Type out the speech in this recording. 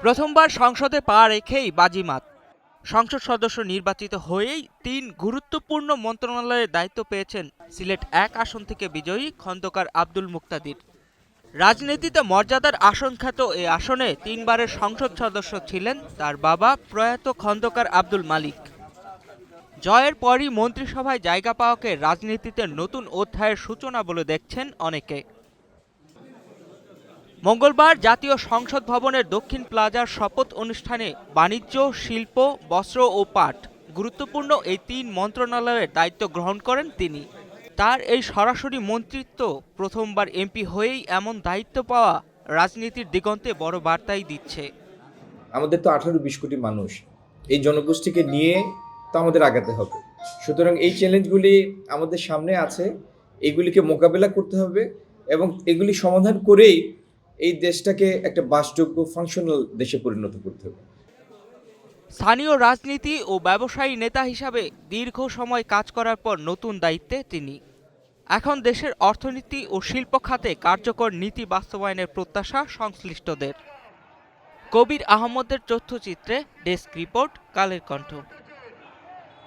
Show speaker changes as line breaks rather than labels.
প্রথমবার সংসদে পা রেখেই বাজিমাত। সংসদ সদস্য নির্বাচিত হয়েই ৩ গুরুত্বপূর্ণ মন্ত্রণালয়ের দায়িত্ব পেয়েছেন সিলেট ১ আসন থেকে বিজয়ী খন্দকার আব্দুল মুক্তাদির। রাজনীতিতে মর্যাদার আসন খ্যাত এ আসনে ৩ বারের সংসদ সদস্য ছিলেন তার বাবা প্রয়াত খন্দকার আব্দুল মালিক। জয়ের পরই মন্ত্রিসভায় জায়গা পাওয়াকে রাজনীতিতে নতুন অধ্যায়ের সূচনা বলে দেখছেন অনেকে। মঙ্গলবার জাতীয় সংসদ ভবনের দক্ষিণ প্লাজার শপথ অনুষ্ঠানে বাণিজ্য, শিল্প, বস্ত্র ও পাট গুরুত্বপূর্ণ এই ৩ মন্ত্রণালয়ের দায়িত্ব গ্রহণ করেন তিনি। তার এই সরাসরি মন্ত্রিত্ব প্রথমবার এমপি হয়েই এমন দায়িত্ব পাওয়া রাজনীতির দিগন্তে বড় বার্তাই দিচ্ছে।
আমাদের তো 18-20 কোটি মানুষ, এই জনগোষ্ঠীকে নিয়ে তো আমাদের আগাতে হবে। সুতরাং এই চ্যালেঞ্জগুলি আমাদের সামনে আছে, এগুলিকে মোকাবেলা করতে হবে এবং এগুলি সমাধান করেই এই দেশটাকে একটা বাসযোগ্য ফাংশনাল দেশে পরিণত করতে হবে।
স্থানীয় রাজনীতি ও ব্যবসায়ী নেতা হিসাবে দীর্ঘ সময় কাজ করার পর নতুন দায়িত্বে তিনি। এখন দেশের অর্থনীতি ও শিল্প খাতে কার্যকর নীতি বাস্তবায়নের প্রত্যাশা সংশ্লিষ্টদের। কবির আহমদের তথ্যচিত্রে ডেস্ক রিপোর্ট, কালের কণ্ঠ।